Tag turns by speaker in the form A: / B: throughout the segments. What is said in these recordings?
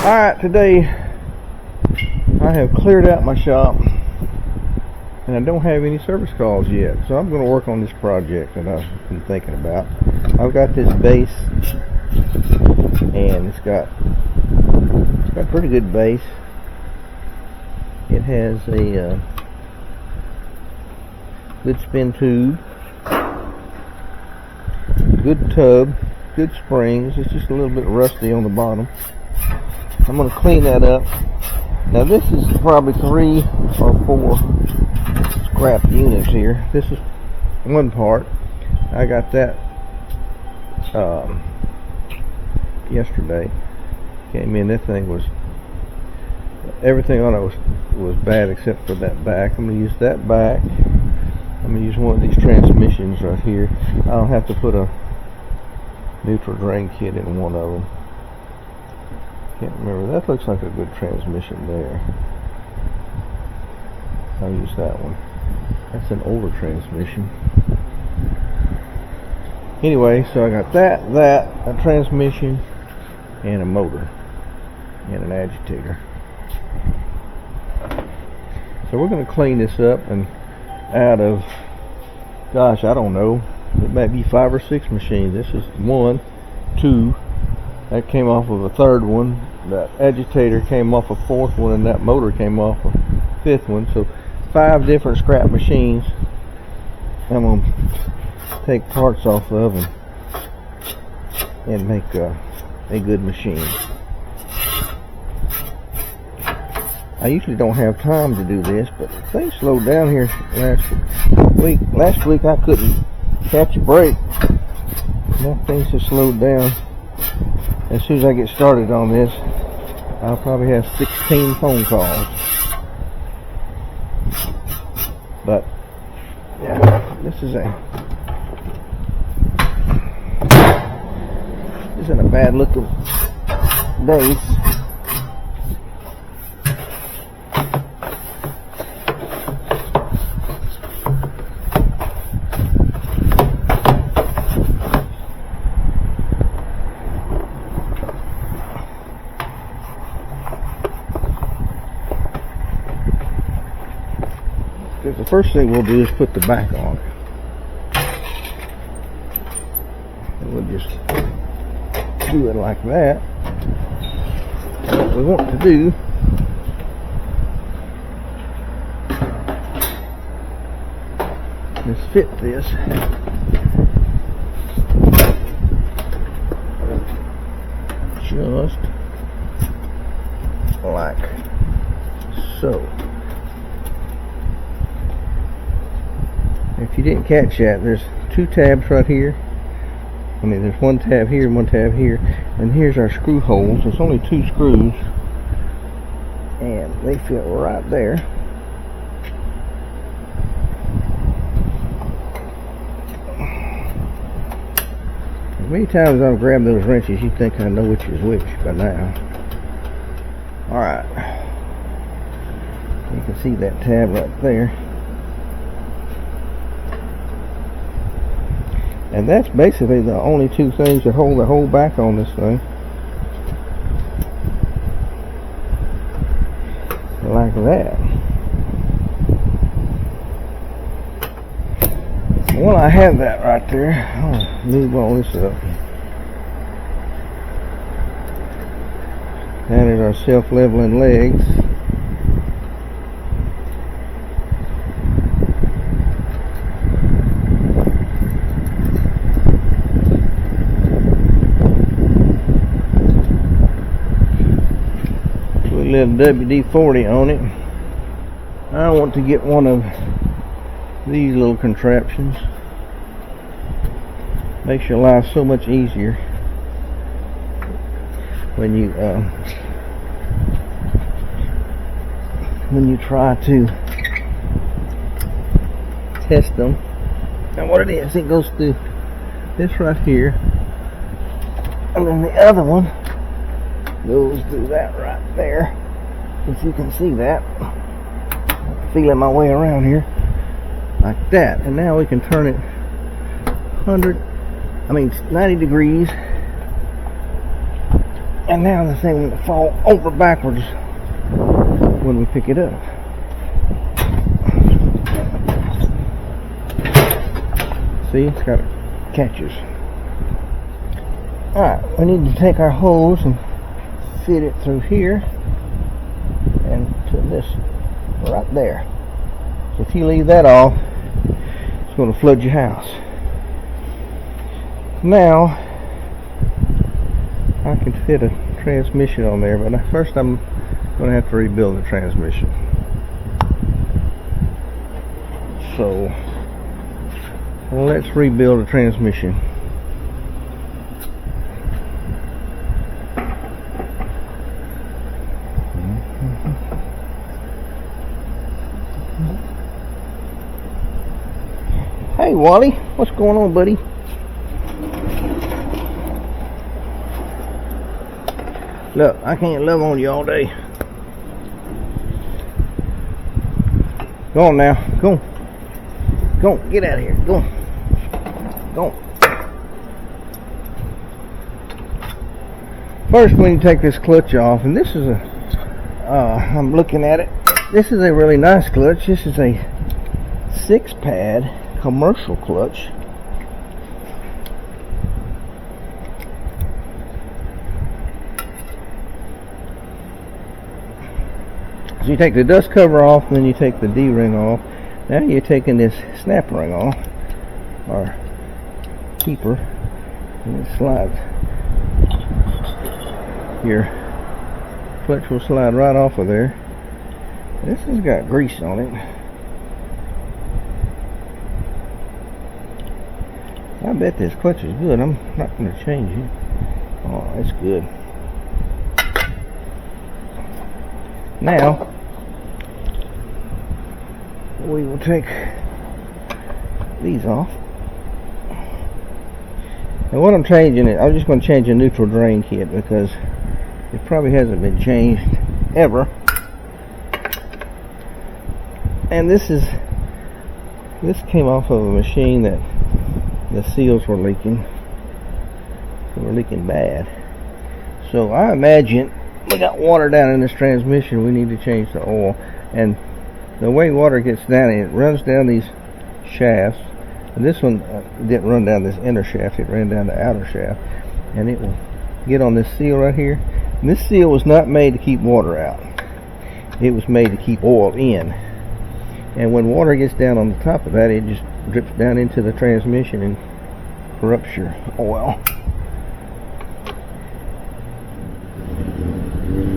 A: Alright, today I have cleared out my shop and I don't have any service calls yet, so I'm going to work on this project that I've been thinking about. I've got this base and it's got pretty good base. It has a good spin tube, good tub, good springs. It's just a little bit rusty on the bottom. I'm going to clean that up. Now this is probably 3 or 4 scrap units here. This is one part. I got that yesterday. Came in, that thing was, everything on it was bad except for that back. I'm going to use that back. I'm going to use one of these transmissions right here. I'll have to put a neutral drain kit in one of them. Can't remember. That looks like a good transmission there. I'll use that one. That's an older transmission. Anyway, so I got a transmission, and a motor, and an agitator. So we're going to clean this up, and out of, gosh, I don't know, it might be 5 or 6 machines. This is 1, 2. That came off of a 3rd one. That agitator came off a 4th one, and that motor came off a 5th one. So 5 different scrap machines I'm going to take parts off of and make a good machine. I usually don't have time to do this, but things slowed down here last week I couldn't catch a break. Now things have slowed down. As soon as I get started on this, I'll probably have 16 phone calls. But yeah, this isn't a bad looking base. The first thing we'll do is put the back on. And we'll just do it like that. And what we want to do is fit this just like so. If you didn't catch that, there's 2 tabs right here. I mean, there's 1 tab here and 1 tab here. And here's our screw holes. There's only 2 screws. And they fit right there. Many times I've grabbed those wrenches, you think I know which is which by now. Alright. You can see that tab right there. And that's basically the only 2 things that hold the whole back on this thing. Like that. Well, I have that right there. I'll move all this up. That is our self-leveling legs. Little WD-40 on it. I want to get one of these little contraptions. Makes your life so much easier when you try to test them. Now what it is, it goes through this right here, and then the other one goes through that right there. If you can see that, I'm feeling my way around here like that, and now we can turn it 90 degrees And now the thing will fall over backwards when we pick it up. See, it's got catches. Alright, we need to take our hose and fit it through here and to this right there. So if you leave that off, it's going to flood your house. Now I can fit a transmission on there, but first I'm going to have to rebuild the transmission. So let's rebuild the transmission. Hey Wally, what's going on, buddy? Look, I can't love on you all day. Go on now, go on. Go on, get out of here, go on. Go on. First we need to take this clutch off, and this is I'm looking at it. This is a really nice clutch. This is a 6-pad commercial clutch. So you take the dust cover off, and then you take the D-ring off. Now you're taking this snap ring off, or keeper, and it slides. Your clutch will slide right off of there. This has got grease on it. I bet this clutch is good. I'm not going to change it. Oh, it's good. Now we will take these off. And what I'm changing it, I'm just going to change the neutral drain kit because it probably hasn't been changed ever. And this came off of a machine that the seals were leaking. They were leaking bad. So I imagine we got water down in this transmission. We need to change the oil. And the way water gets down, it runs down these shafts. And this one didn't run down this inner shaft. It ran down the outer shaft. And it will get on this seal right here. And this seal was not made to keep water out. It was made to keep oil in. And when water gets down on the top of that, it just drips down into the transmission and corrupts your oil.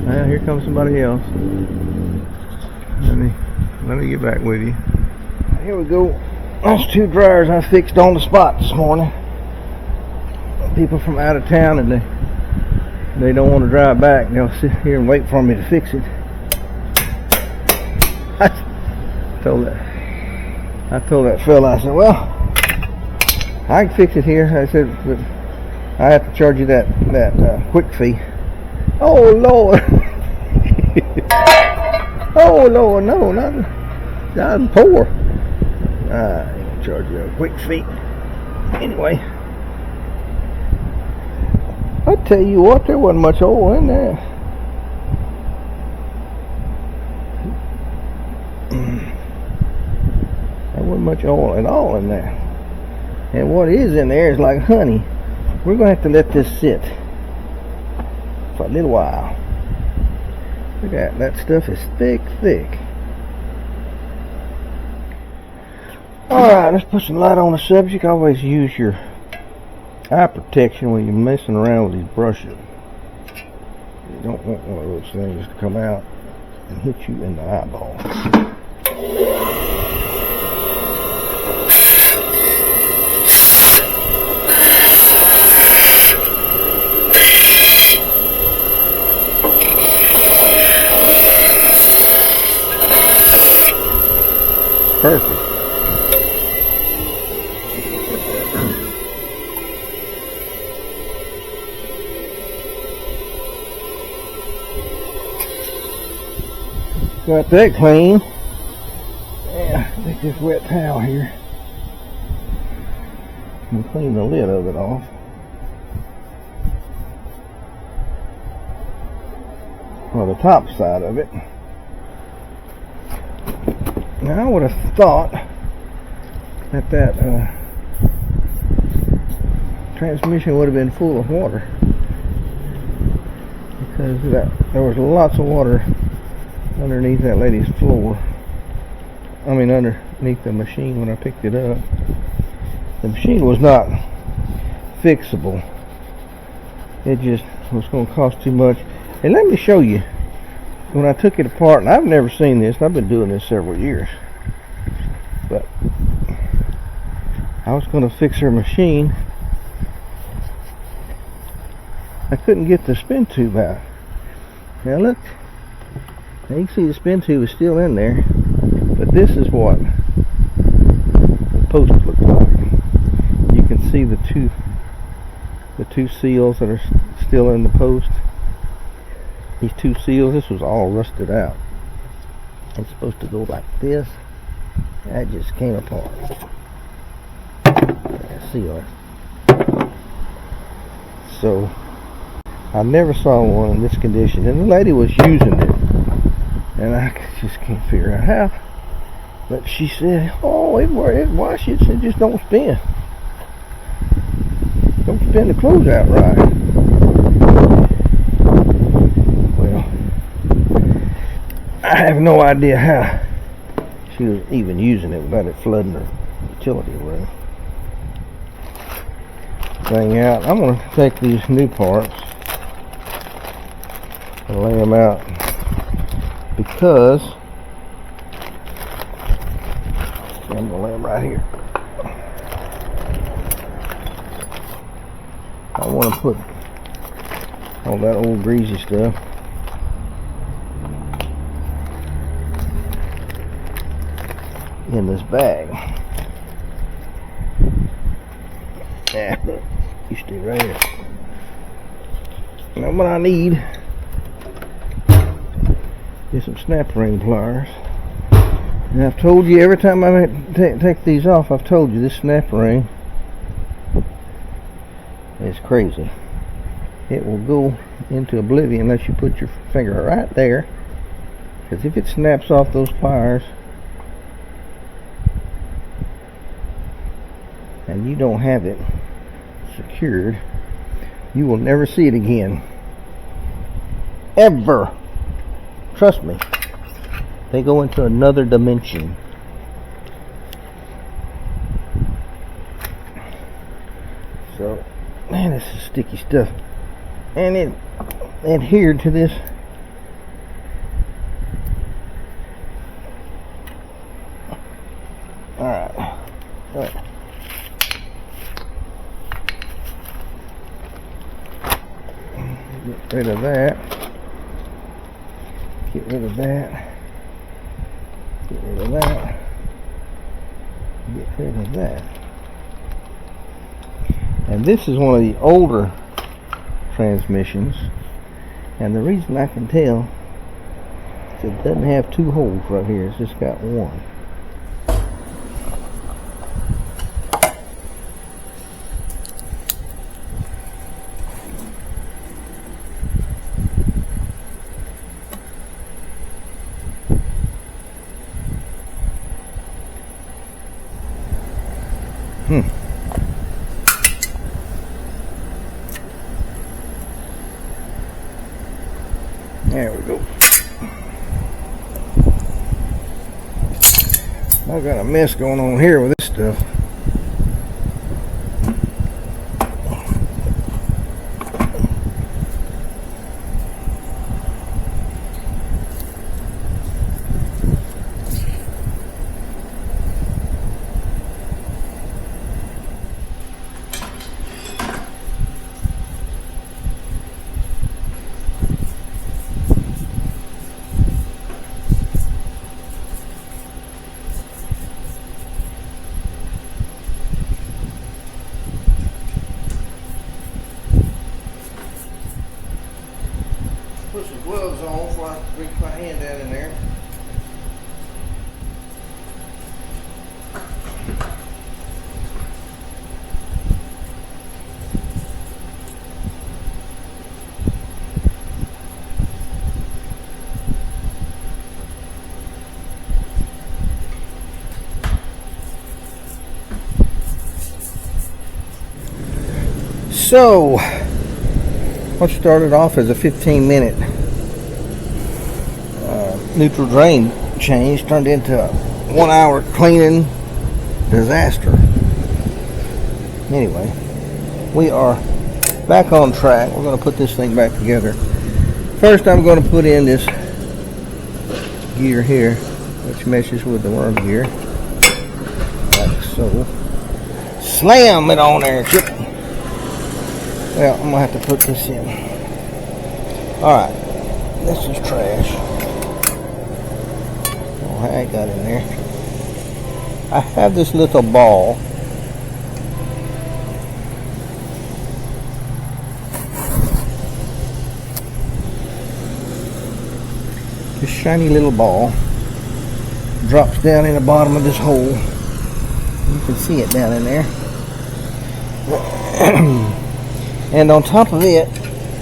A: Now here comes somebody else. Let me get back with you. Here we go. Those 2 dryers I fixed on the spot this morning. People from out of town, and they don't want to drive back. They'll sit here and wait for me to fix it. I told that fella, I said, well, I can fix it here. I said, but I have to charge you that quick fee. Oh Lord. Oh Lord, no, I'm poor. I ain't gonna charge you a quick fee. Anyway, I tell you what, there wasn't much oil in there. There wasn't much oil at all in there. And what is in there is like honey. We're going to have to let this sit for a little while. Look at that stuff is thick. Alright, let's put some light on the subject. Always use your eye protection when you're messing around with these brushes. You don't want one of those things to come out and hit you in the eyeball. Perfect. Got that clean. Yeah, take this wet towel here and clean the lid of it off. or the top side of it. Now I would have thought that transmission would have been full of water, because there was lots of water underneath that lady's floor. I mean, underneath the machine when I picked it up. The machine was not fixable. It just was going to cost too much. And let me show you, when I took it apart, and I've never seen this, and I've been doing this several years, but I was going to fix her machine. I couldn't get the spin tube out. Now look, now you can see the spin tube is still in there, but this is what the post looks like. You can see the two seals that are still in the post. These two seals, this was all rusted out. It's supposed to go like this. That just came apart. Seal it. So I never saw one in this condition, and the lady was using it, and I just can't figure out how. But she said, "Oh, it washes. It just don't spin. Don't spin the clothes out right." Well, I have no idea how she was even using it without it flooding her utility room. Thing out. I'm going to take these new parts and lay them out, because I'm going to lay them right here. I want to put all that old greasy stuff in this bag. Yeah, you stay right here. Now what I need is some snap ring pliers. And I've told you every time I take these off, I've told you this snap ring is crazy. It will go into oblivion unless you put your finger right there, because if it snaps off those pliers and you don't have it secured, you will never see it again, ever. Trust me, they go into another dimension. So, man, this is sticky stuff, and it adhered to this. All right. Get rid of that. Get rid of that. Get rid of that. Get rid of that. And this is one of the older transmissions, and the reason I can tell is it doesn't have two holes right here. It's just got one. There we go. I got a mess going on here with this stuff. Put some gloves on before I reach my hand down in there. So, what started off as a 15-minute neutral drain change turned into a 1-hour cleaning disaster. Anyway, we are back on track. We're going to put this thing back together. First, I'm going to put in this gear here, which meshes with the worm gear, like so. Slam it on there, Chip. Well, I'm going to have to put this in. Alright, this is trash. Oh, I ain't got in there. I have this little ball. This shiny little ball drops down in the bottom of this hole. You can see it down in there. And on top of it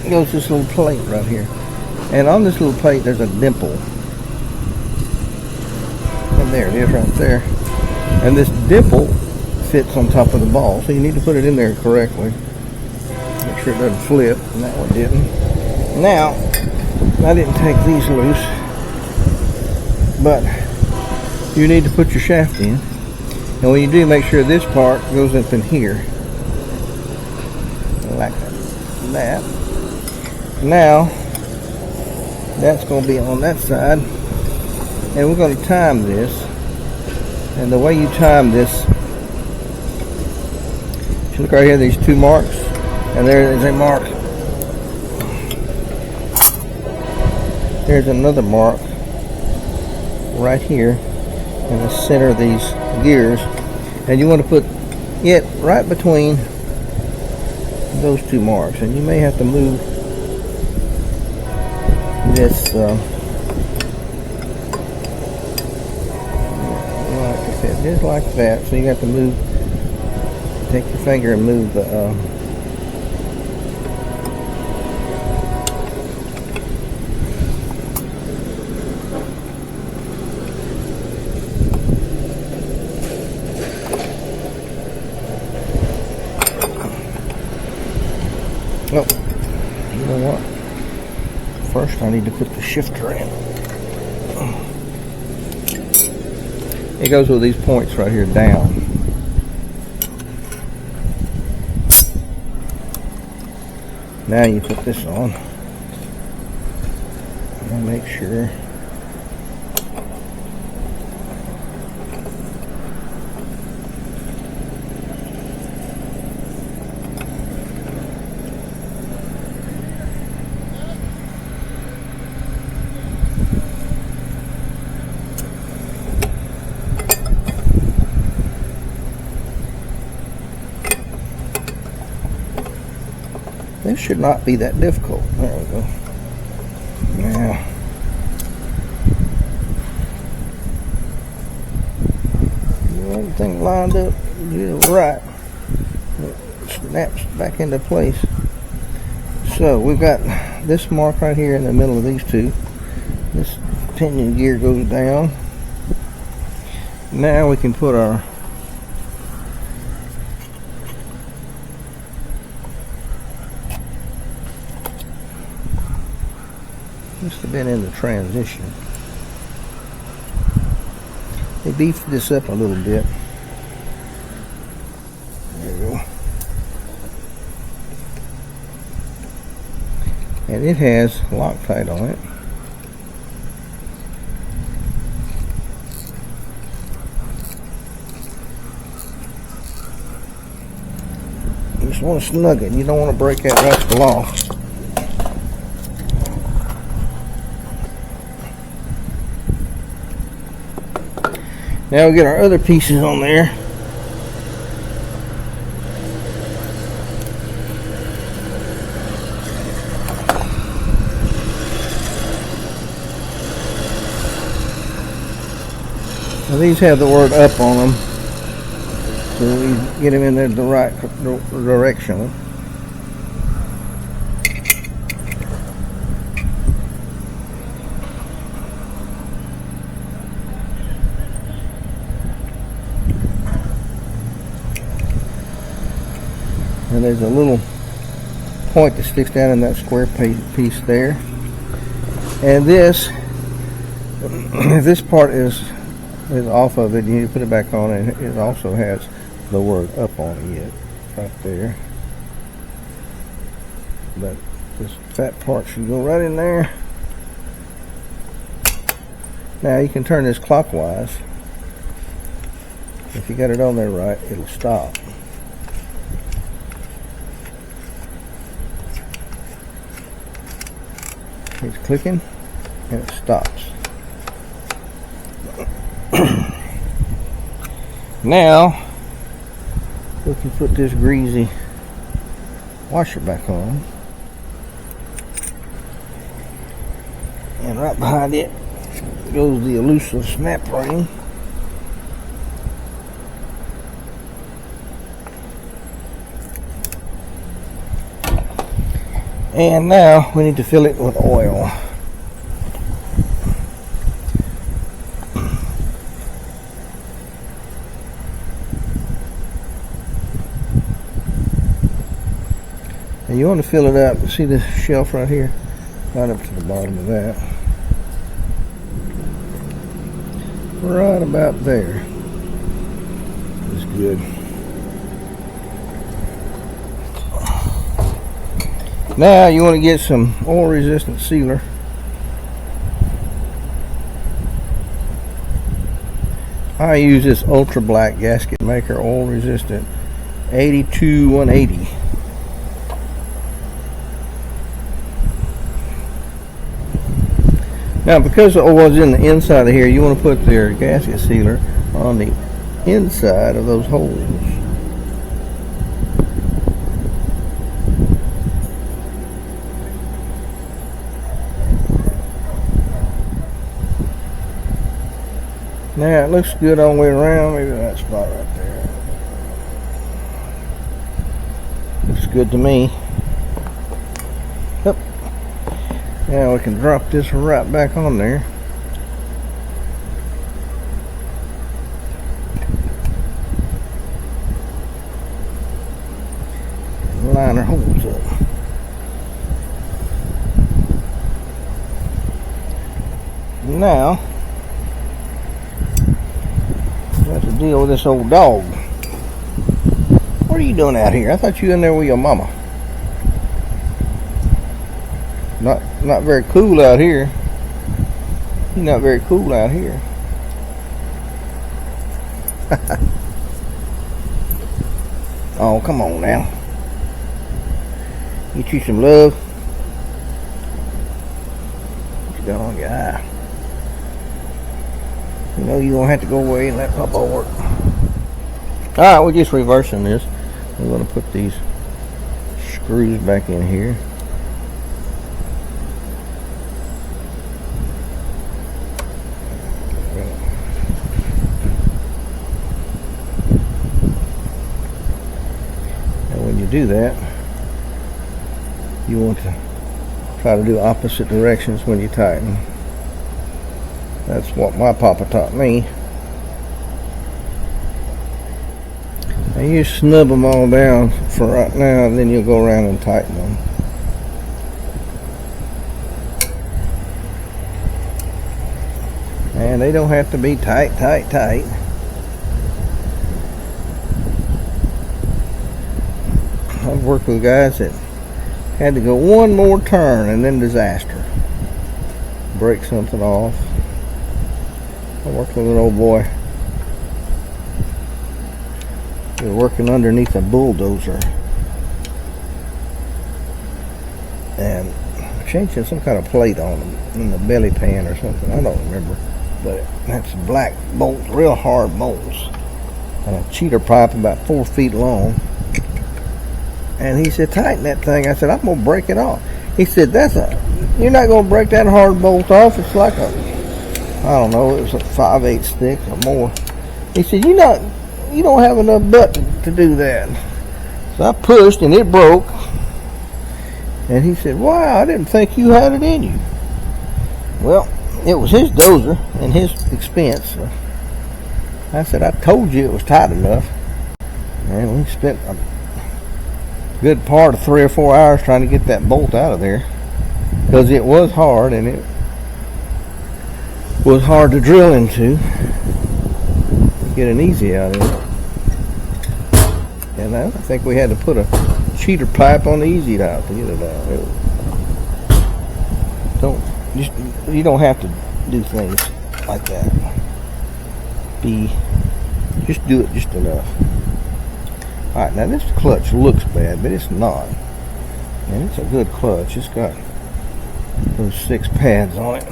A: goes this little plate right here. And on this little plate there's a dimple. And there it is right there. And this dimple fits on top of the ball. So you need to put it in there correctly. Make sure it doesn't flip. And that one didn't. Now, I didn't take these loose. But you need to put your shaft in. And when you do, make sure this part goes up in here. Like that. Now, that's going to be on that side. And we're going to time this. And the way you time this, you look right here, these two marks. And there is a mark. There's another mark right here in the center of these gears, and you want to put it right between those two marks, and you may have to move this like I said, just like that. So you have to move, take your finger and move the oh, you know what? First I need to put the shifter in. It goes with these points right here down. Now you put this on. And make sure. This should not be that difficult. There we go. Now, everything lined up just right. It snaps back into place. So we've got this mark right here in the middle of these two. This pinion gear goes down. Now we can put our must have been in the transition. They beefed this up a little bit. There you go. And it has Loctite on it. You just want to snug it. You don't want to break that rascal off. Now we get our other pieces on there. Now these have the word up on them, so we get them in there the right direction. And there's a little point that sticks down in that square piece there. And this part is off of it. You need to put it back on, and it also has the word up on it yet, right there. But this fat part should go right in there. Now you can turn this clockwise. If you got it on there right, it'll stop. It's clicking and it stops. Now we can put this greasy washer back on, and right behind it goes the elusive snap ring. And now we need to fill it with oil. And you want to fill it up. See this shelf right here? Right up to the bottom of that. Right about there is good. Now you want to get some oil resistant sealer. I use this ultra black gasket maker oil resistant 82-180. Now, because the oil is in the inside of here, you want to put their gasket sealer on the inside of those holes. Now it looks good all the way around. Maybe that spot right there. Looks good to me. Yep. Now we can drop this right back on there. And line our holes up. Now we have to deal with this old dog. What are you doing out here? I thought you were in there with your mama. Not very cool out here. You're not very cool out here. Oh, come on now. Get you some love. What you got on your eye? You know you're gonna have to go away and let Papa work. Alright, we're just reversing this. We're gonna put these screws back in here. Do that, you want to try to do opposite directions when you tighten. That's what my papa taught me. Now you snub them all down for right now, and then you'll go around and tighten them. And they don't have to be tight. I've worked with guys that had to go one more turn and then disaster. Break something off. I worked with an old boy. He was working underneath a bulldozer and changing some kind of plate on him in the belly pan or something. I don't remember. But that's black bolts, real hard bolts. And a cheater pipe about 4 feet long. And he said, tighten that thing. I said, I'm going to break it off. He said, you're not going to break that hard bolt off. It's like I don't know, it was a 5/8 stick or more. He said, you don't have enough butt to do that. So I pushed and it broke. And he said, wow, I didn't think you had it in you. Well, it was his dozer and his expense. So I said, I told you it was tight enough. And we spent good part of 3 or 4 hours trying to get that bolt out of there, because it was hard and it was hard to drill into. Get an easy out of it. And I think we had to put a cheater pipe on the easy out to get it out. You don't have to do things like that. Just do it just enough. Alright, now this clutch looks bad, but it's not. And it's a good clutch. It's got those 6 pads on it.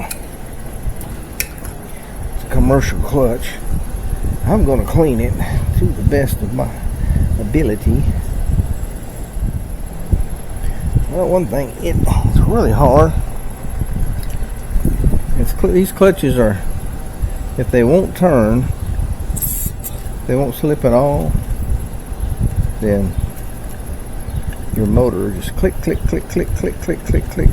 A: It's a commercial clutch. I'm going to clean it to the best of my ability. Well, one thing, it's really hard. These clutches are, if they won't turn, they won't slip at all, then your motor just click, click, click, click, click, click, click, click.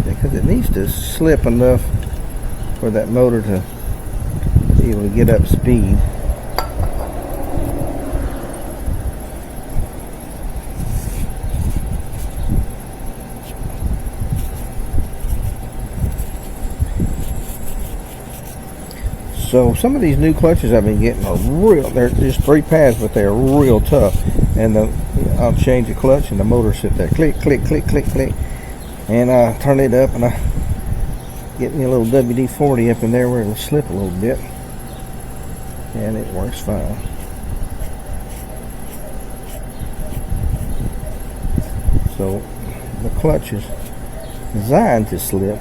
A: Because it needs to slip enough for that motor to be able to get up speed. So some of these new clutches I've been getting are real, they're just 3 pads, but they're real tough. And I'll change the clutch and the motor sit there, click, click, click, click, click. And I turn it up and I get me a little WD-40 up in there where it'll slip a little bit. And it works fine. So the clutch is designed to slip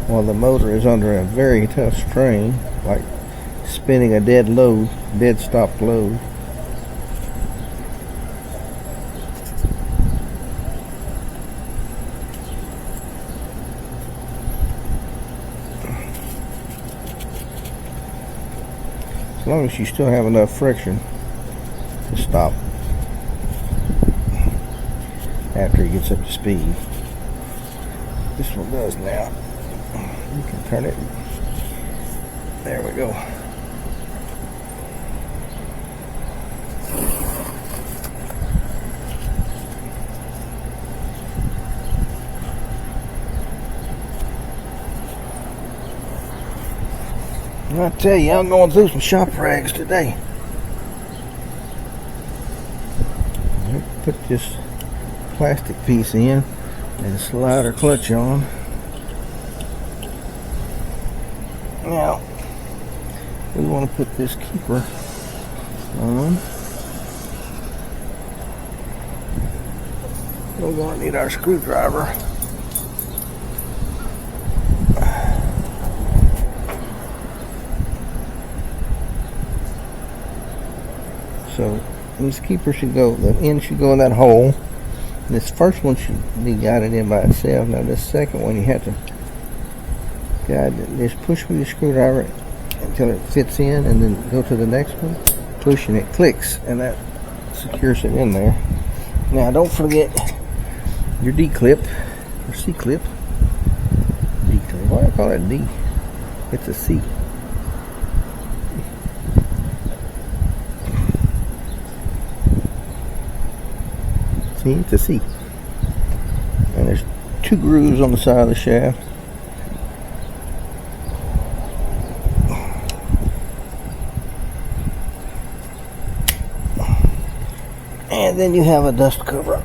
A: while the motor is under a very tough strain, like spinning a dead stop load. As long as you still have enough friction to stop after it gets up to speed. This one does now. You can turn it. There we go. I tell you, I'm going through some shop rags today. Put this plastic piece in and slide our clutch on. Now, we want to put this keeper on. We're going to need our screwdriver. So this keeper should go, the end should go in that hole. This first one should be guided in by itself. Now this second one you have to just push with your screwdriver until it fits in, and then go to the next one, push, and it clicks, and that secures it in there. Now don't forget your D clip or C clip. D clip. Why do I call it D? It's a C. See, it's a C. And there's 2 grooves on the side of the shaft. And then you have a dust cover.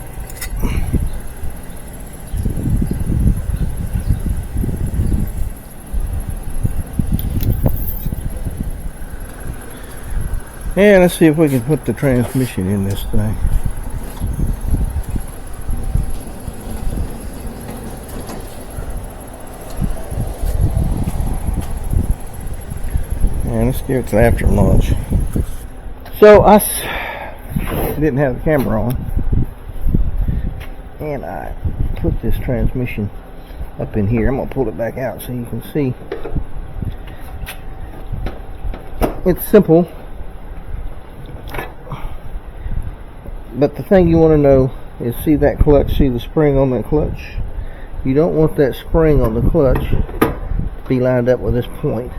A: And let's see if we can put the transmission in this thing. And let's give it to after lunch. So I didn't have the camera on, and I put this transmission up in here. I'm gonna pull it back out so you can see. It's simple, but the thing you want to know is, see that clutch, see the spring on that clutch? You don't want that spring on the clutch to be lined up with this point.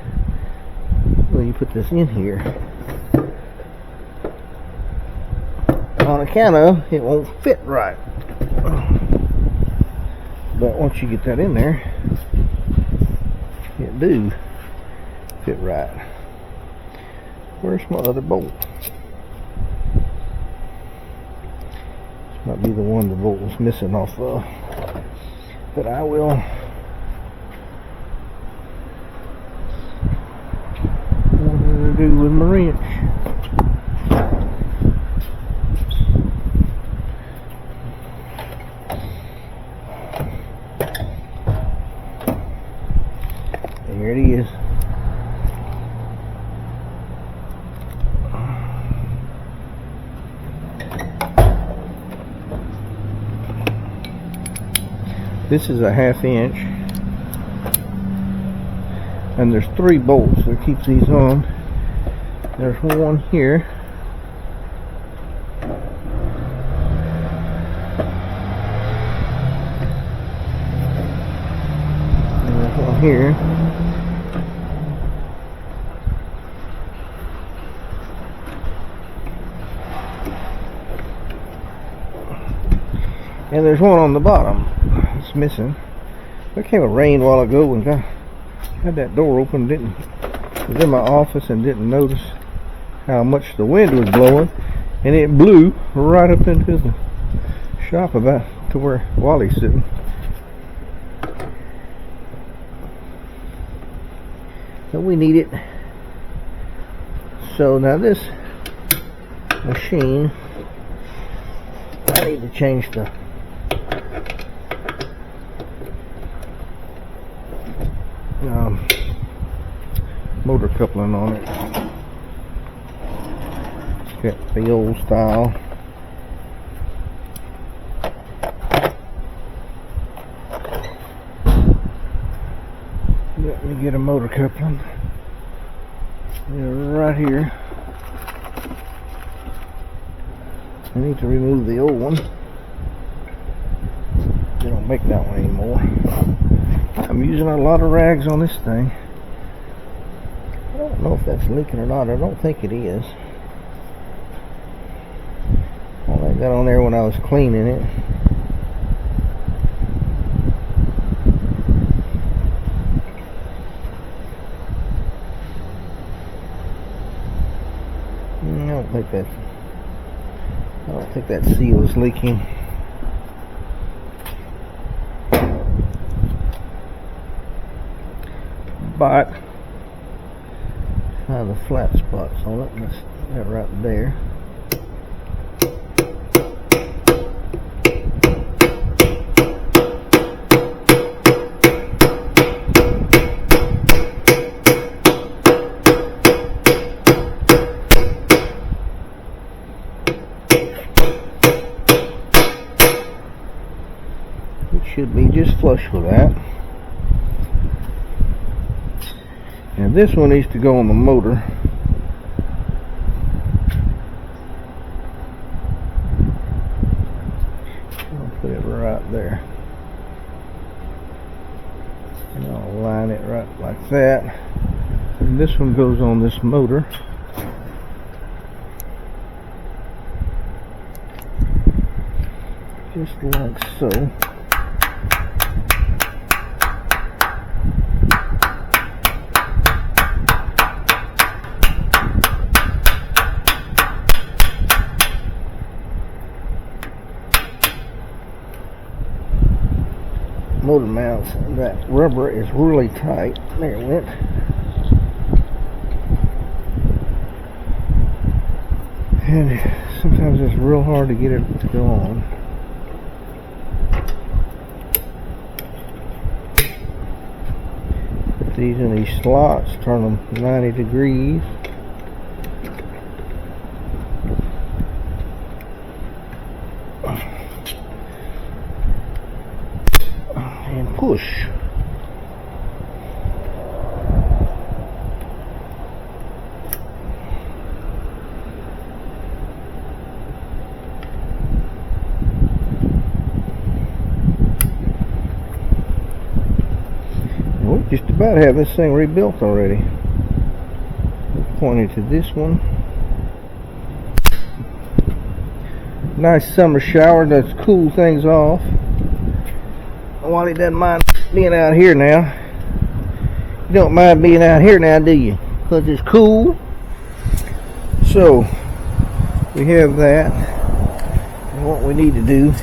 A: Well, you put this in here, on account of it won't fit right. But once you get that in there, it do fit right. Where's my other bolt? This might be the one the bolt was missing off of. But I will do with my wrench. There it is. This is a 1/2 inch, and there's 3 bolts that keep these on. There's one here, and there's one here, and there's one on the bottom. It's missing. There came a rain a while ago and had that door open. Was in my office and didn't notice how much the wind was blowing, and it blew right up into the shop about to where Wally's sitting. So we need it. So now this machine, I need to change the motor coupling on it. It's got the old style. Let me get a motor coupling. Right here. I need to remove the old one. They don't make that one anymore. I'm using a lot of rags on this thing. I don't know if that's leaking or not. I don't think it is. All I got on there when I was cleaning it. I don't think that seal is leaking. But the flat spots on it. That's that right there. It should be just flush with that. And this one needs to go on the motor. I'll put it right there. And I'll line it right like that. And this one goes on this motor. Just like so. Motor mounts, that rubber is really tight. There it went. And sometimes it's real hard to get it to go on. Put these in these slots, turn them 90 degrees. Push. We just about have this thing rebuilt already. Pointed to this one. Nice summer shower does cool things off. Wally doesn't mind being out here now. You don't mind being out here now, do you? Because it's cool. So, we have that. And what we need to do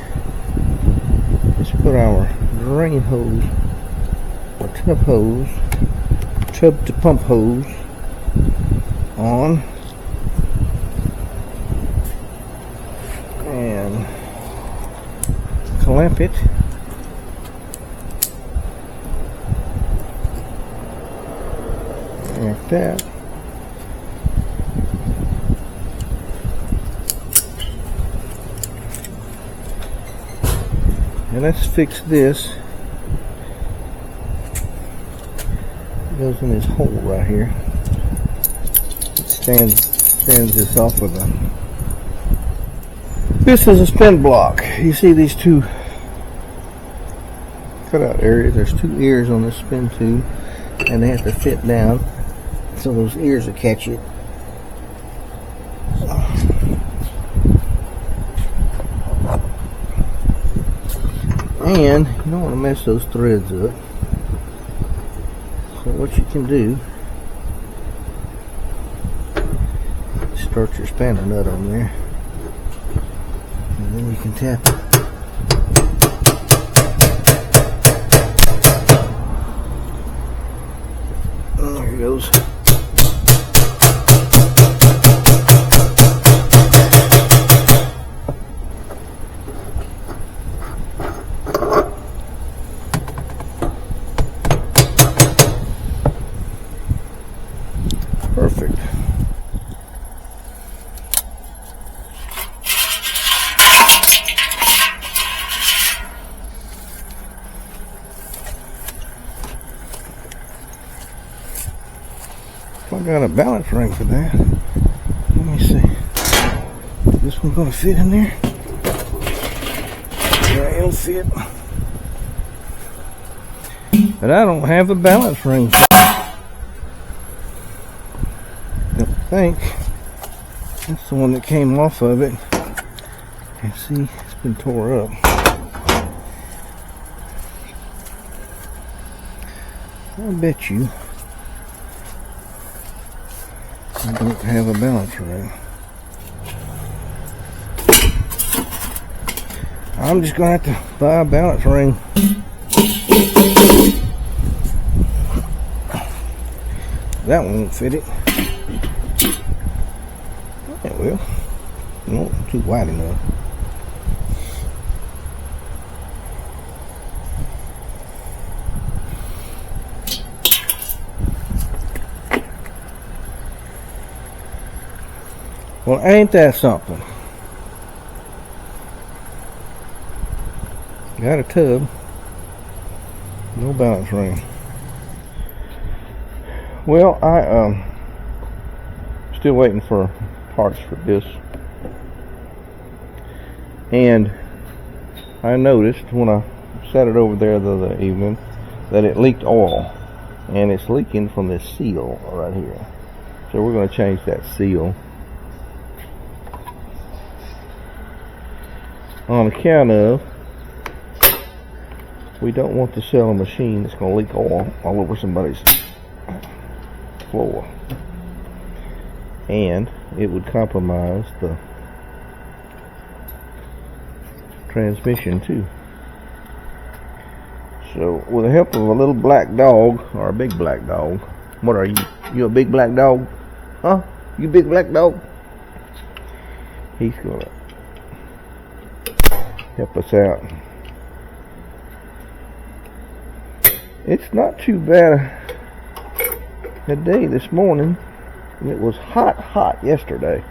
A: is put our drain hose, or tub to pump hose on. And clamp it. Like that. And let's fix this. It goes in this hole right here. It stands this off with a. This is a spin block. You see these two cutout areas. There's two ears on this spin tube, and they have to fit down so those ears will catch it. And you don't want to mess those threads up. So what you can do, start your spanner nut on there, and then you can tap it. There it goes. Perfect. I got a balance ring for that. Let me see. This one's gonna fit in there. Yeah, it'll fit. But I don't have a balance ring. I think that's the one that came off of it. And see, it's been tore up. I bet you I don't have a balance ring. I'm just gonna have to buy a balance ring. That one won't fit it. It will. No, too wide enough. Well, ain't that something? Got a tub, no balance ring. Well, I still waiting for parts for this, and I noticed when I set it over there the other evening that it leaked oil, and it's leaking from this seal right here. So we're going to change that seal on account of we don't want to sell a machine that's going to leak oil all over somebody's floor, and it would compromise the transmission too. So with the help of a little black dog, or a big black dog, what are you? You a big black dog? Huh? You big black dog? He's gonna help us out. It's not too bad a day this morning. It was hot yesterday.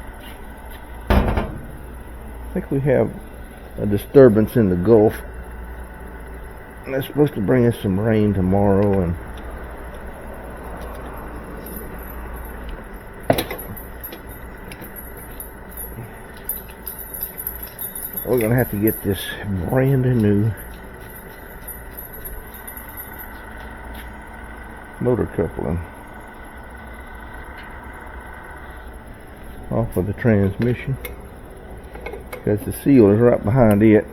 A: I think we have a disturbance in the Gulf, and that's supposed to bring us some rain tomorrow, and we're gonna have to get this brand new motor coupling off of the transmission. because the seal is right behind it.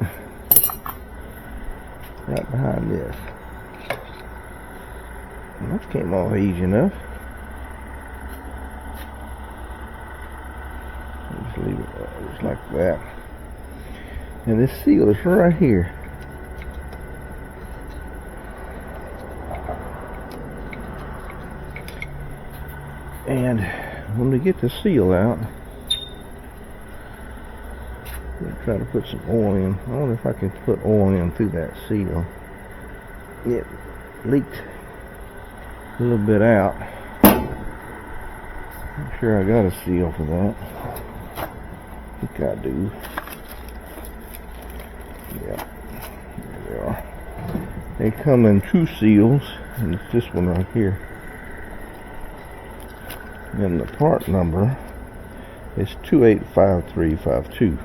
A: Right behind this. And that came off easy enough. Just leave it just like that. And this seal is right here. And when we get the seal out, we'll try to put some oil in. I wonder if I can put oil in through that seal. It leaked a little bit out. I'm sure I got a seal for that. I think I do. Yeah, there they are. They come in 2 seals, and it's this one right here. And the part number is 285352.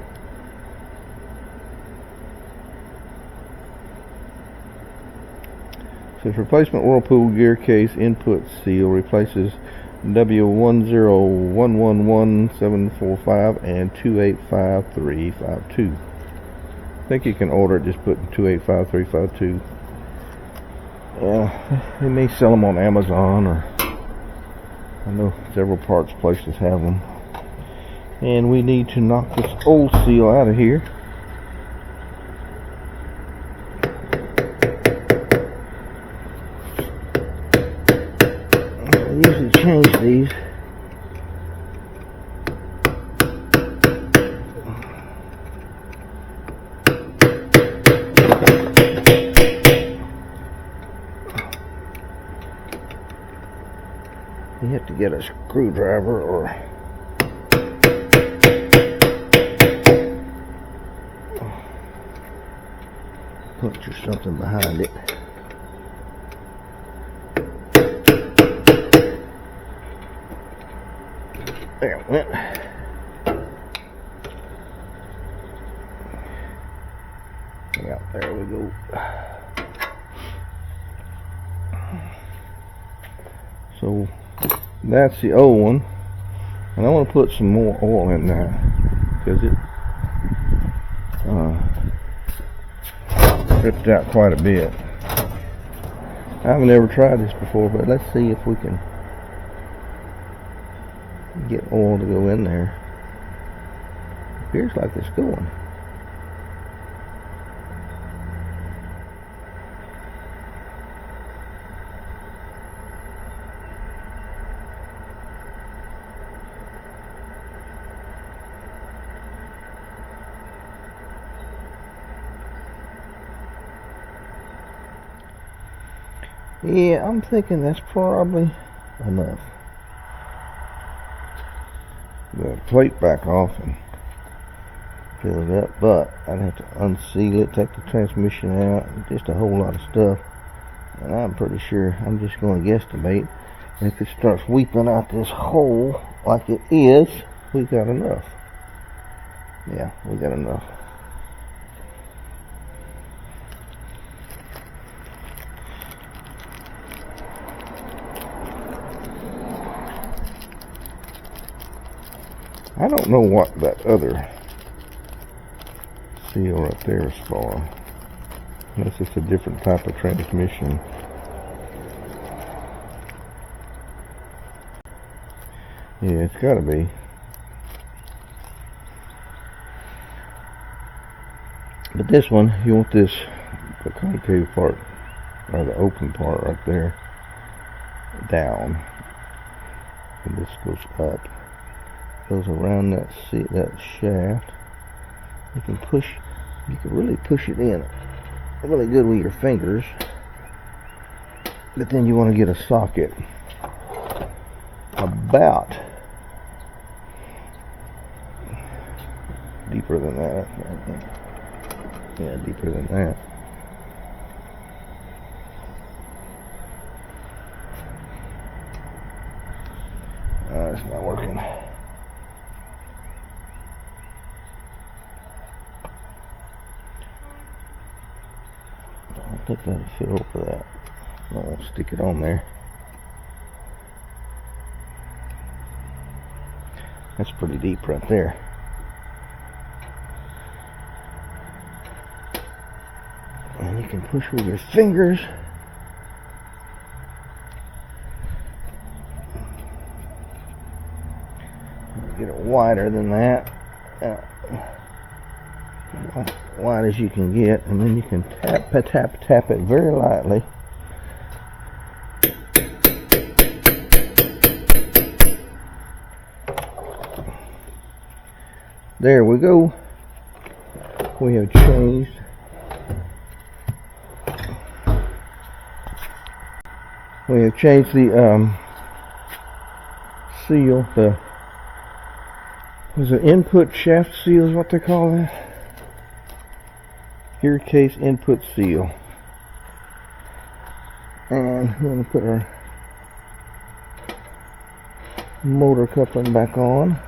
A: Says replacement Whirlpool gear case input seal replaces W1011175 and 285352. I think you can order it just putting 285352. Yeah, they may sell them on Amazon, or I know several parts places have them. And we need to knock this old seal out of here. I usually change these. You have to get a screwdriver or punch or something behind it. There it went. Yeah, there we go. So that's the old one, and I want to put some more oil in that because it ripped out quite a bit. I haven't ever tried this before, but let's see if we can get oil to go in there. It appears like it's going. Yeah, I'm thinking that's probably enough. The plate back off and fill it up, but I'd have to unseal it, take the transmission out, just a whole lot of stuff. And I'm pretty sure, I'm just going to guesstimate, if it starts weeping out this hole like it is, we got enough. Yeah, we got enough. I don't know what that other seal right there is for. Unless it's a different type of transmission. Yeah, it's gotta be. But this one, you want this, the concave part, or the open part right there, down. And this goes up. Goes around that seat, that shaft. You can really push it in really good with your fingers, but then you want to get a socket about deeper than that. Yeah, deeper than that. It's not working. I think that'll fit over that. I'll stick it on there. That's pretty deep right there. can push with your fingers. Get it wider than that, wide as you can get, and then you can tap it very lightly. There we go. We have changed the seal. Was it input shaft seal is what they call that? Gearcase input seal. And we're going to put our motor coupling back on.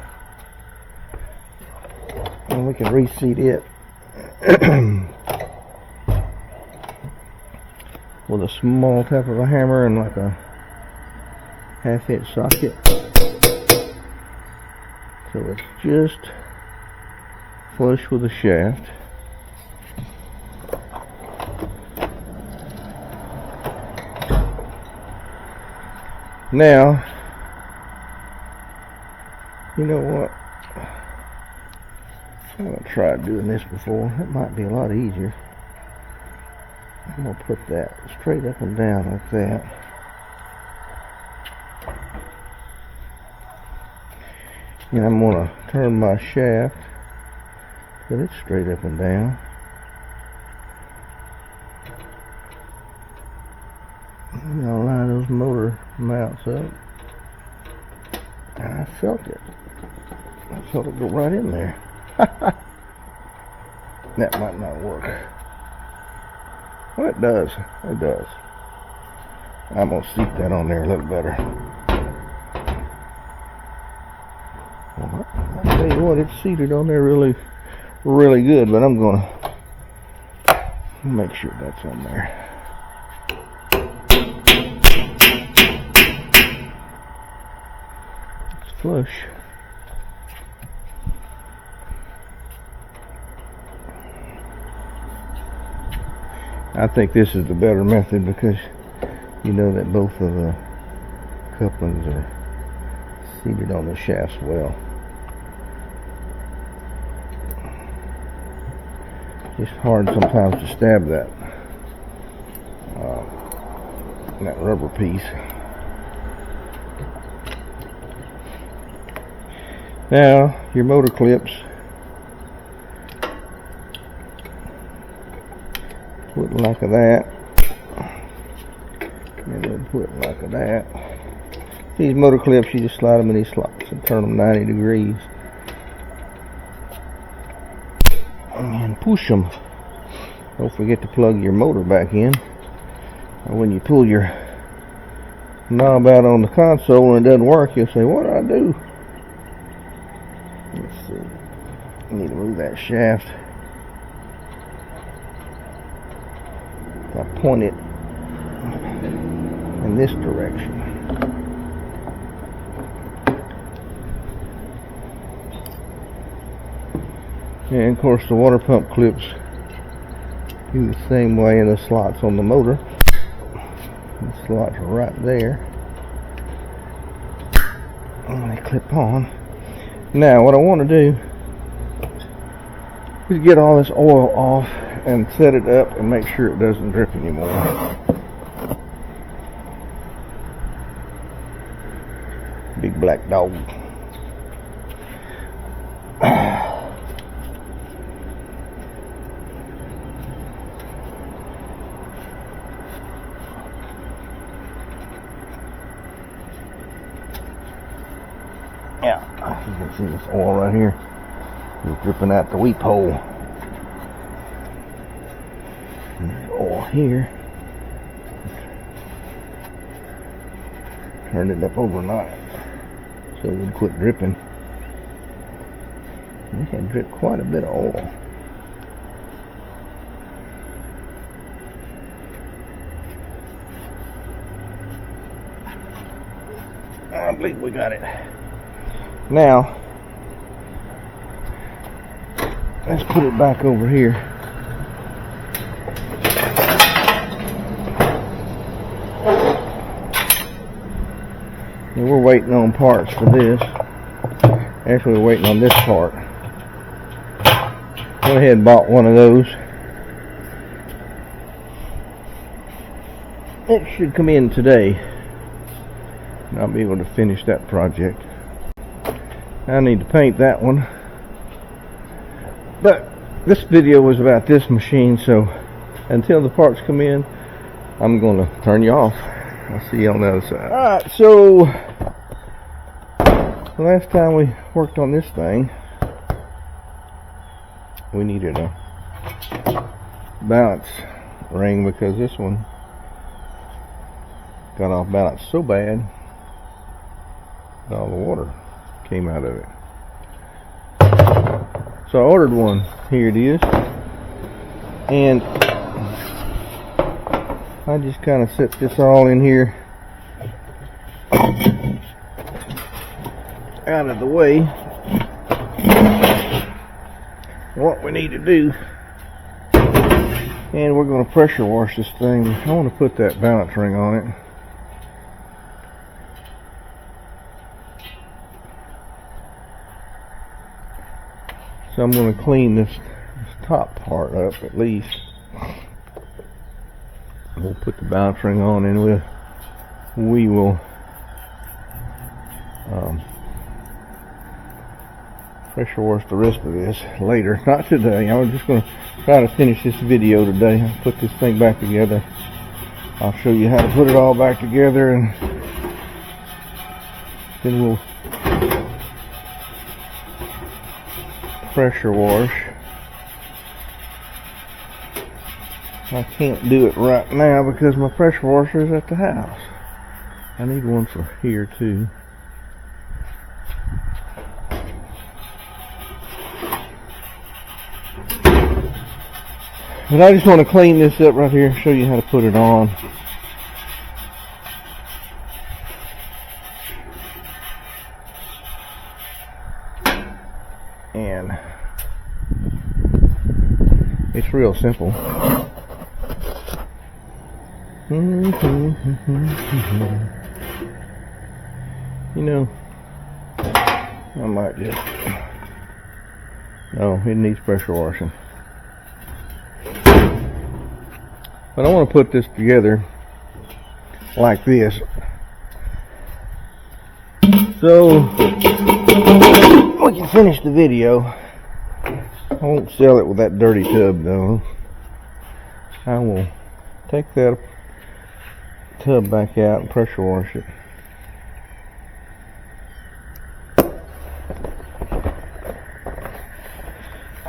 A: And we can reseat it with a small tap of a hammer and like a 1/2 inch socket. So it's just flush with the shaft. Now, you know what? I haven't tried doing this before. It might be a lot easier. I'm going to put that straight up and down like that. And I'm going to turn my shaft so it's straight up and down. And I'll line those motor mounts up. And I felt it. I felt it go right in there. That might not work. Well, it does. It does. I'm going to seat that on there a little better. Well, I'll tell you what, it's seated on there really, really good, but I'm going to make sure that's on there. It's flush. I think this is the better method because you know that both of the couplings are seated on the shafts well. It's hard sometimes to stab that rubber piece. Now your motor clips, put it like that, and then put it like that. These motor clips, you just slide them in these slots and turn them 90 degrees. And push them. Don't forget to plug your motor back in. And when you pull your knob out on the console and it doesn't work, you'll say, what did I do? Let's see. I need to move that shaft. I point it in this direction. And of course the water pump clips do the same way in the slots on the motor. The slots are right there. And they clip on. Now what I want to do is get all this oil off and set it up and make sure it doesn't drip anymore. Big black dog. Yeah, you can see this oil right here. It's dripping out the weep hole. And there's oil here. Turned it up overnight so it would quit dripping. And it had dripped quite a bit of oil. I believe we got it. Now, let's put it back over here. And we're waiting on parts for this. Actually, we're waiting on this part. Went ahead and bought one of those. It should come in today, and I'll be able to finish that project. I need to paint that one. But this video was about this machine, so until the parts come in, I'm going to turn you off. I'll see you on the other side. Alright, so the last time we worked on this thing, we needed a balance ring because this one got off balance so bad that all the water came out of it. So I ordered one. Here it is. And I just kind of set this all in here out of the way. What we need to do, and we're going to pressure wash this thing. I want to put that balance ring on it. So I'm going to clean this top part up at least. We'll put the balance ring on, and we will pressure wash the rest of this later. Not today. I'm just going to try to finish this video today. I'll put this thing back together. I'll show you how to put it all back together, and then we'll pressure wash. I can't do it right now because my pressure washer is at the house. I need one for here too. But I just want to clean this up right here and show you how to put it on. And it's real simple. You know, I might just, no, it needs pressure washing. But I want to put this together like this. So we can finish the video. I won't sell it with that dirty tub though. I will take that tub back out and pressure wash it.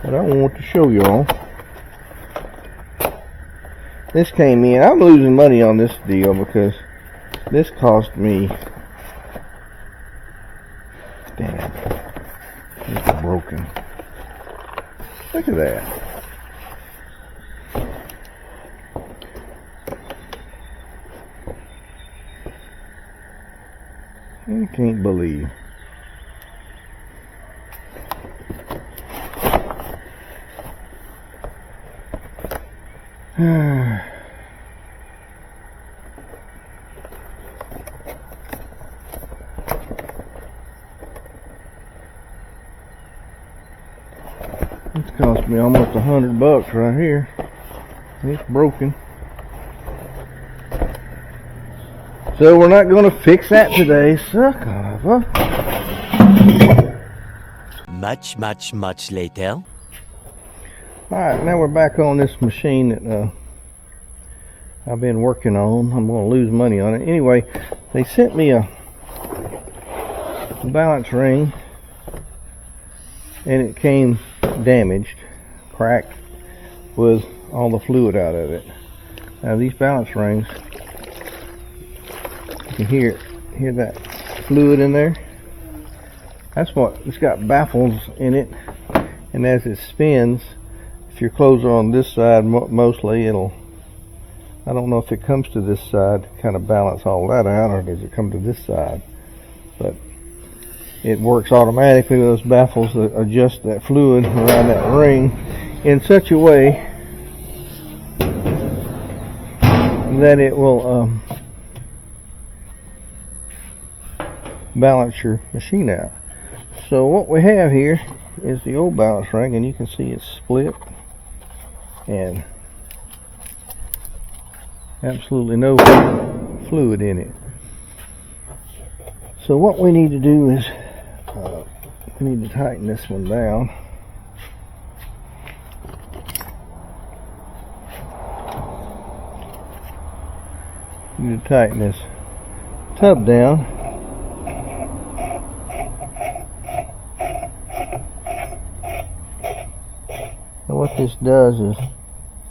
A: But I want to show y'all. This came in. I'm losing money on this deal because this cost me, damn, it's broken. Look at that. I can't believe. It's cost me almost $100 right here. It's broken. So we're not going to fix that today, sucker.
B: Much later.
A: Alright, now we're back on this machine that I've been working on. I'm going to lose money on it. Anyway, they sent me a balance ring, and it came damaged, cracked, with all the fluid out of it. Now these balance rings, you can hear that fluid in there. That's what, it's got baffles in it, and as it spins, if your clothes are on this side, mostly it'll, I don't know if it comes to this side to kind of balance all that out, or does it come to this side, but it works automatically with those baffles that adjust that fluid around that ring in such a way that it will balance your machine out. So what we have here is the old balance ring, and you can see it's split and absolutely no fluid in it. So what we need to do is we need to tighten this one down. We need to tighten this tub down. And what this does is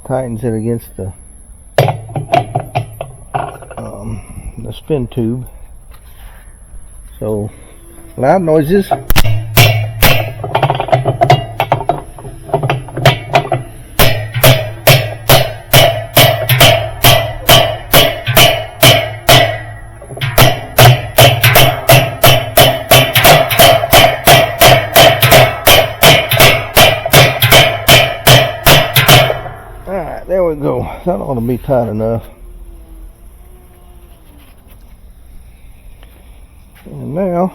A: tightens it against the spin tube. So loud noises. Alright, there we go. That ought to be tight enough. And now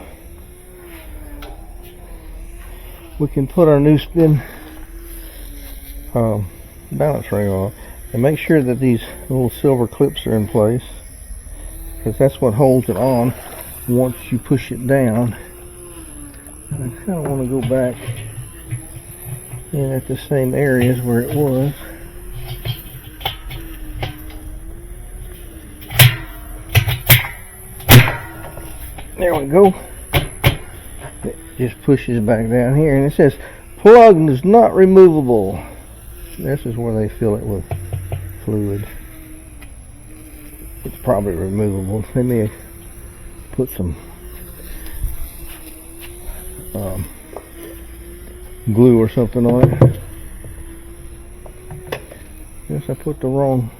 A: we can put our new spin balance ring on, and make sure that these little silver clips are in place, because that's what holds it on once you push it down. And I kind of want to go back in at the same areas where it was. There we go. It just pushes back down here, and it says plug is not removable. This is where they fill it with fluid. It's probably removable. Let me put some glue or something on it. Guess I put the wrong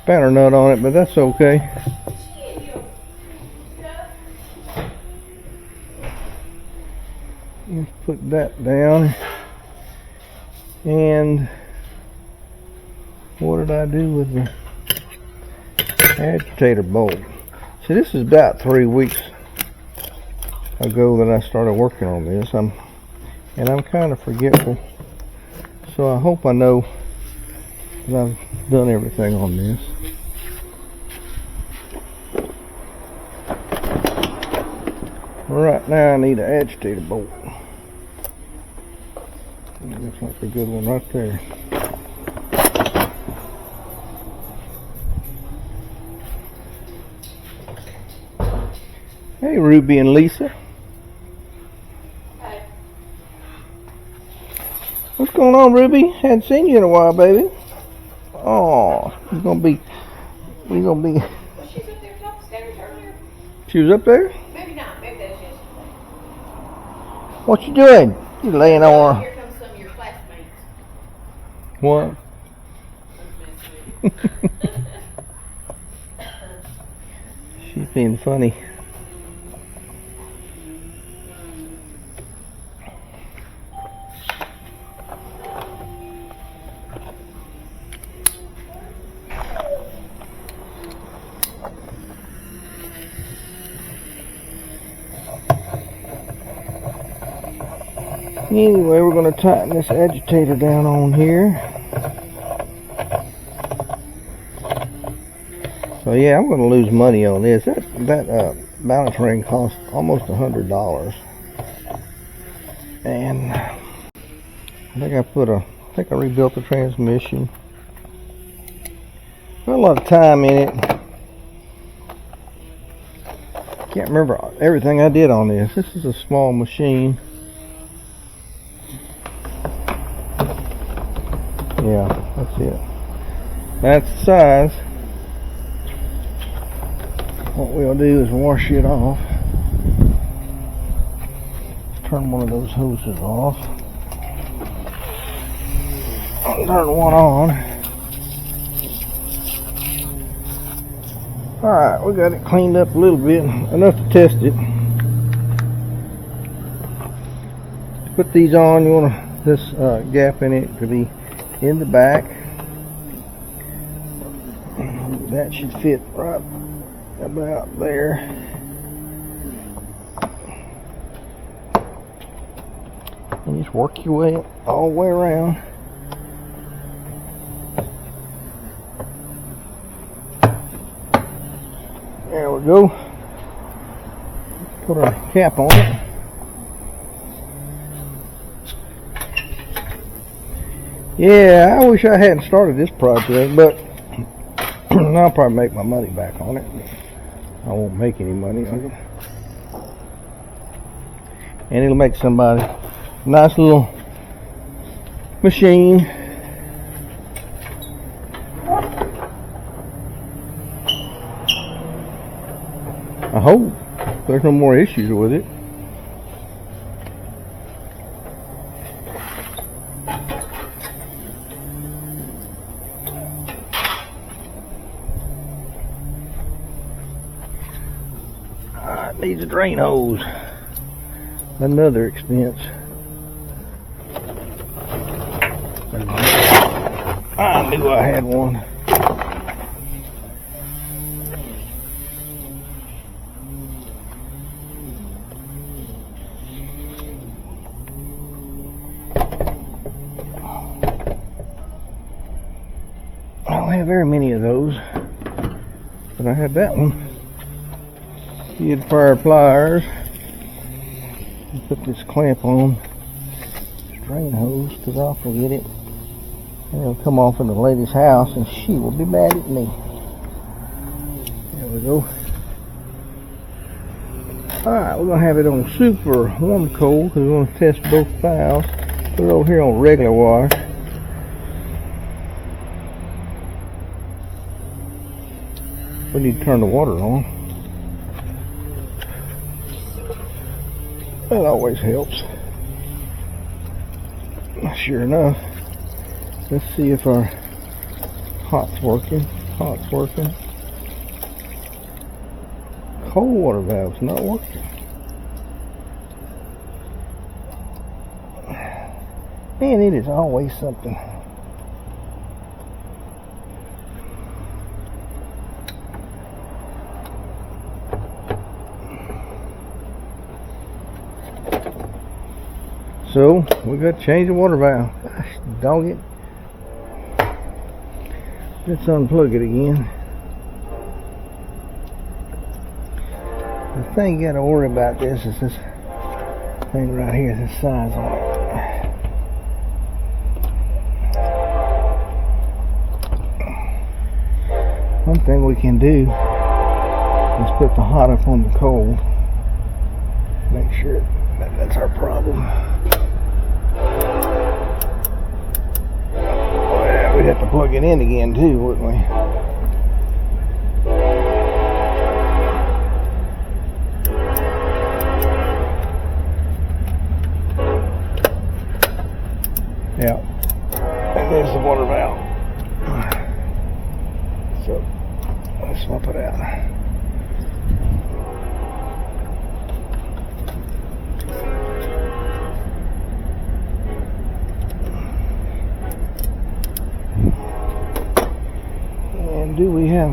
A: spanner nut on it, but that's okay. Let's put that down. And what did I do with the agitator bolt? See, this is about 3 weeks ago that I started working on this. I'm kind of forgetful, so I hope I know that I've done everything on this. Right now I need an agitator bolt. Looks like a good one right there. Hey, Ruby and Lisa.
C: Hi.
A: What's going on, Ruby? Hadn't seen you in a while, baby. Oh, you're gonna be.
C: Was she up there upstairs earlier?
A: She was up there?
C: Maybe not. Maybe that's just.
A: What you doing? You laying on her.
C: Here comes some of your classmates.
A: What? She's being funny. Anyway, we're going to tighten this agitator down on here. So yeah, I'm going to lose money on this. That balance ring cost almost $100, and I think I rebuilt the transmission. Put a lot of time in it. Can't remember everything I did on this. This is a small machine. Yeah, that's it. That's the size. What we'll do is wash it off. Turn one of those hoses off. Turn one on. Alright, we got it cleaned up a little bit, enough to test it. To put these on, you want this gap in it to be in the back. That should fit right about there. work your way all the way around. There we go. Put our cap on it. Yeah, I wish I hadn't started this project, but I'll probably make my money back on it. I won't make any money on it. And it'll make somebody a nice little machine. I hope there's no more issues with it. It needs a drain hose. Another expense. I knew I had one. I don't have very many of those, but I had that one. Skid fire pliers. Put this clamp on this drain hose because I'll forget it, and it'll come off in the lady's house and she will be mad at me. There we go. Alright, we're going to have it on super warm cold because we're going to test both valves. Put it over here on regular wash. We need to turn the water on. That always helps. Sure enough, let's see if our hot's working. Hot's working. Cold water valve's not working. Man, it is always something. So we got to change the water valve. Gosh, dog it. Let's unplug it again. The thing you got to worry about this is this thing right here, this size on it. One thing we can do is put the hot up on the cold. Make sure that's our problem. We'd have to plug it in again too, wouldn't we? Yeah. And there's the water valve. So let's swap it out. Do we have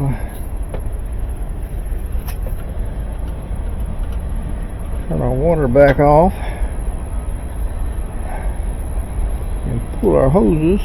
A: turn our water back off and pull our hoses.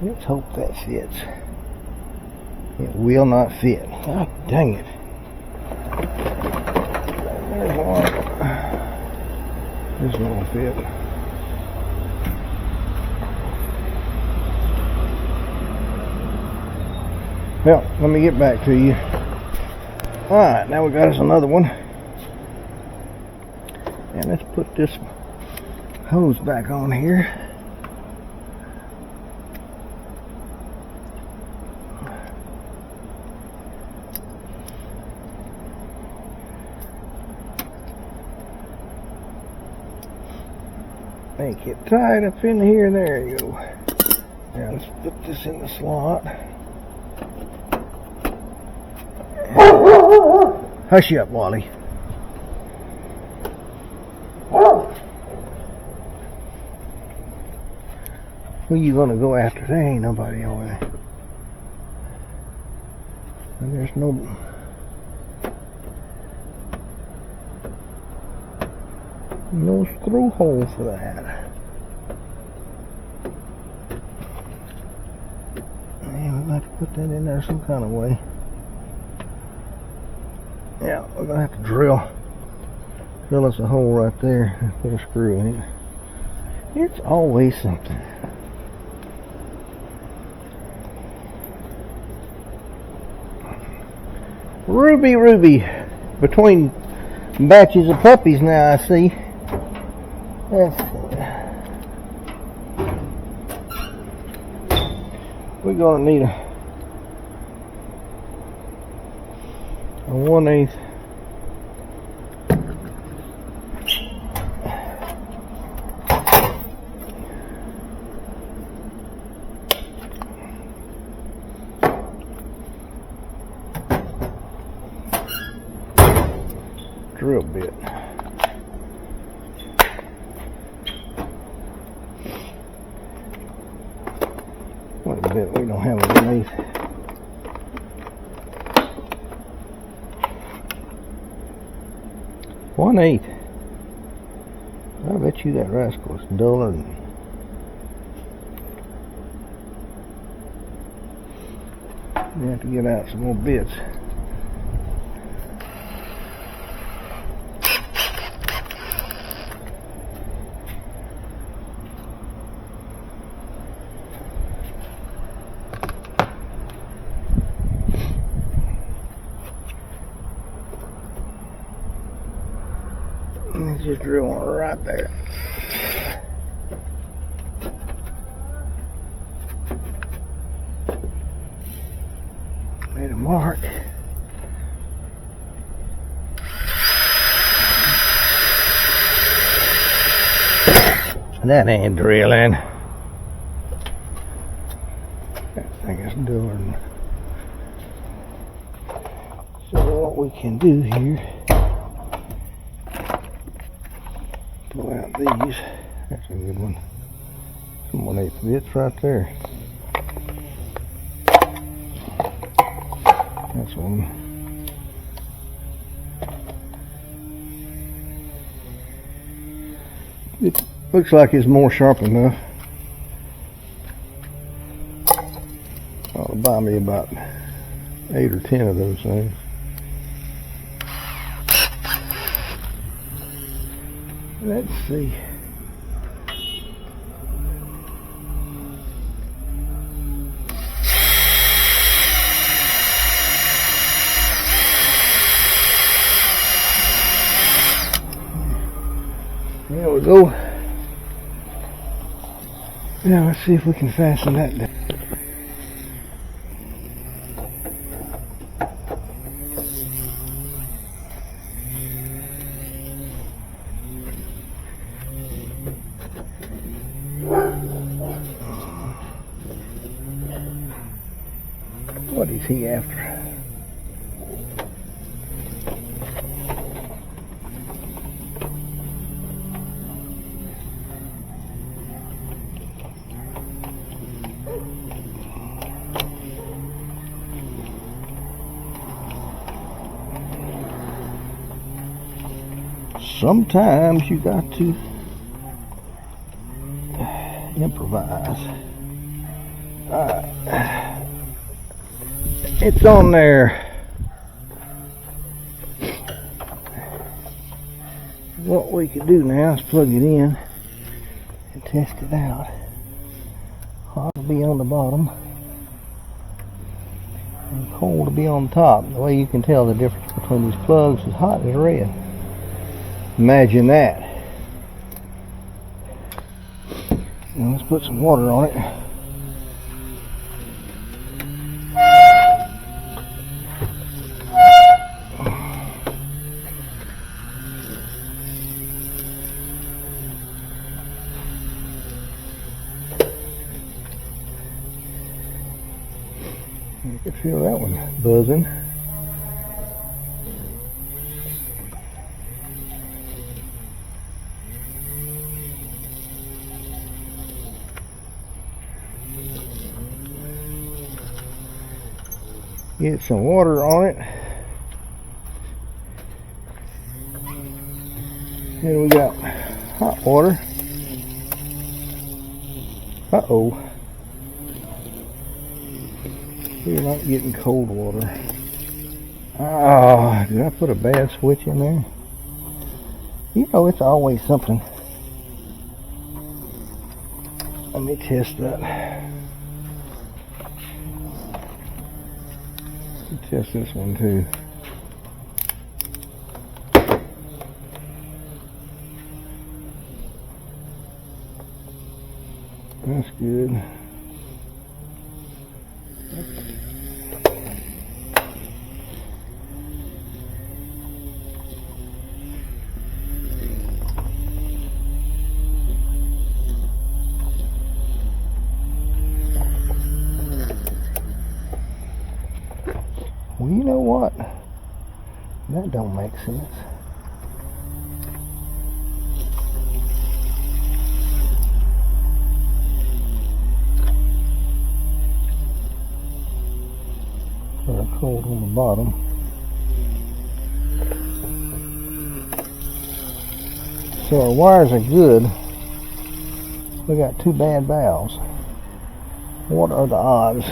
A: Let's hope that fits. It will not fit. God dang it. There's one. This one will fit. Well, let me get back to you. Alright, now we got us another one. And let's put this hose back on here. Make it tight up in here. There you go. Now let's put this in the slot. Hush you up, Wally. Who you gonna go after? There ain't nobody over there. And there's no... no screw hole for that. Man, we'll have to put that in there some kind of way. Yeah, we're gonna have to drill us a hole right there and put a screw in it. It's always something. Ruby, between batches of puppies now, I see. We're gonna need a 1/8 drill bit. Wait a bit, we don't have a 1/8. $1.8. I bet you that rascal is duller than... We have to get out some more bits. Let's just drill one right there. Made a mark. That ain't drilling. I think it's doing. So what we can do here, pull out these. That's a good one. Some 1/8 bits right there. That's one. It looks like it's more sharp enough. I'll buy me about 8 or 10 of those things. Let's see. There we go. Now let's see if we can fasten that down. What is he after? Sometimes you got to improvise. Alright. It's on there. What we can do now is plug it in and test it out. Hot will be on the bottom and cold will be on the top. The way you can tell the difference between these plugs is hot is red. Imagine that. And let's put some water on it. You can feel that one buzzing. Get some water on it. Then we got hot water. Uh-oh. We're not getting cold water. Ah, did I put a bad switch in there? You know, it's always something. Let me test that. Test this one too. That's good. Well, you know what? That don't make sense. Put a cold on the bottom. So our wires are good. We got two bad valves. What are the odds?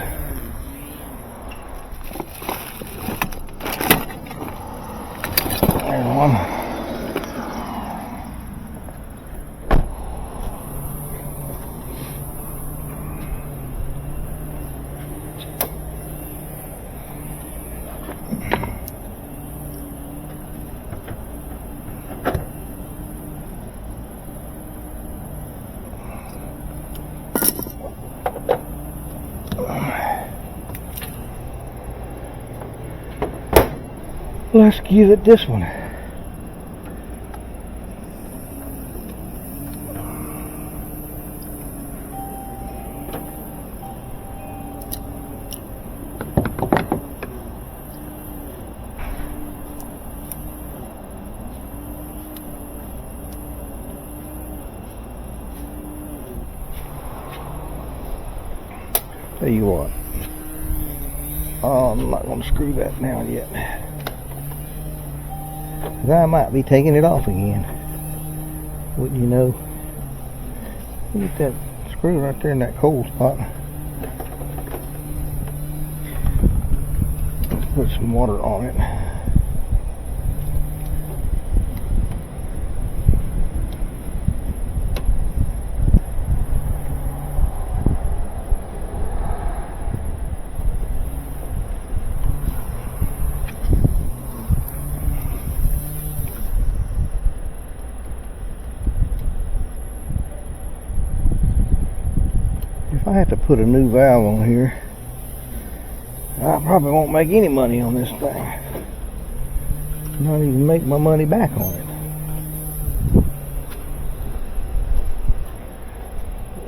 A: There's one. Let's give it this one. Tell you what, I'm not going to screw that down yet. I might be taking it off again. Wouldn't you know? Look at that screw right there in that cold spot. Let's put some water on it. If I have to put a new valve on here, I probably won't make any money on this thing. Not even make my money back on it.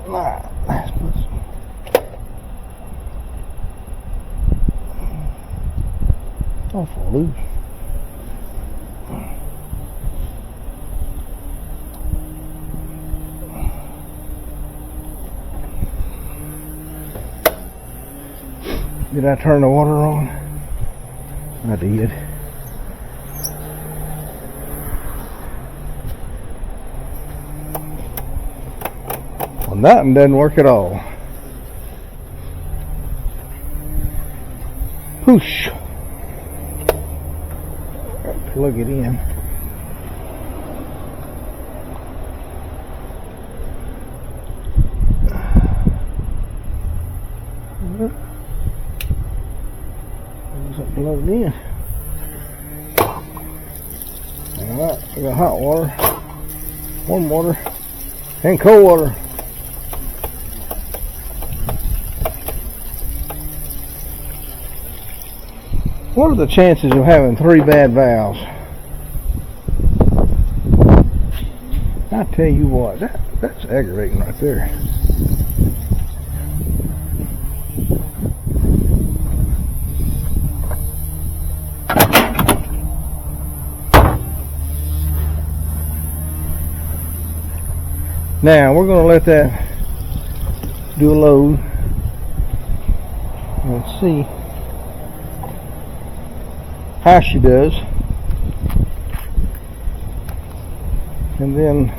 A: Alright, let's put some. Awful loose. Did I turn the water on? I did. Well, nothing doesn't work at all. Push. Plug it in. Plugged in. Alright, we got hot water, warm water, and cold water. What are the chances of having 3 bad valves? I tell you what, that's aggravating right there. Now we're going to let that do a load and see how she does, and then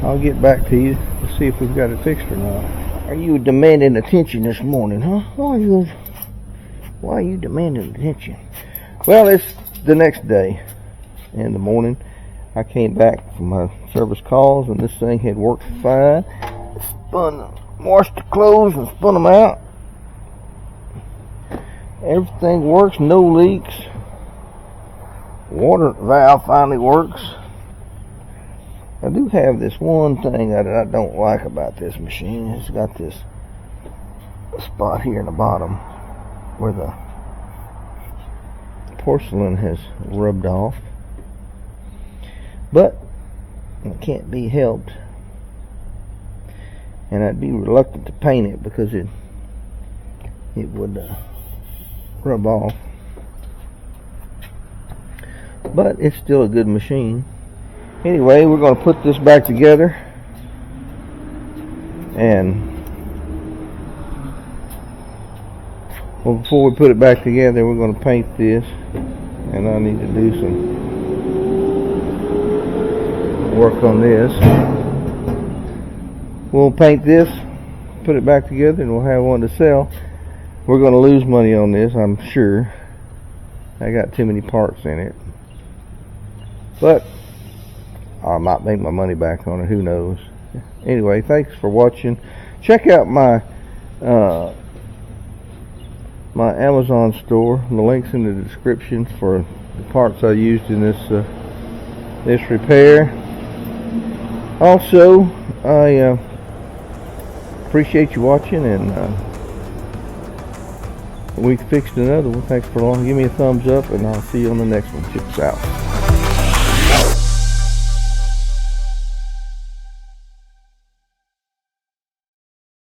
A: I'll get back to you to see if we've got it fixed or not. Are you demanding attention this morning, huh? Why are you demanding attention? Well, it's the next day in the morning. I came back from my service calls and this thing had worked fine. Washed the clothes and spun them out. Everything works, no leaks. Water valve finally works. I do have this one thing that I don't like about this machine. It's got this spot here in the bottom where the porcelain has rubbed off. But it can't be helped, and I'd be reluctant to paint it because it would rub off. But it's still a good machine. Anyway, we're going to put this back together, and well, before we put it back together, we're going to paint this, and I need to do some work on this. We'll paint this, put it back together, and we'll have one to sell. We're going to lose money on this, I'm sure. I got too many parts in it, but I might make my money back on it, who knows. Anyway, thanks for watching. Check out my my Amazon store. The link's in the description for the parts I used in this repair. Also, I appreciate you watching, and we fixed another one. Thanks for long. Give me a thumbs up, and I'll see you on the next one. Check us out.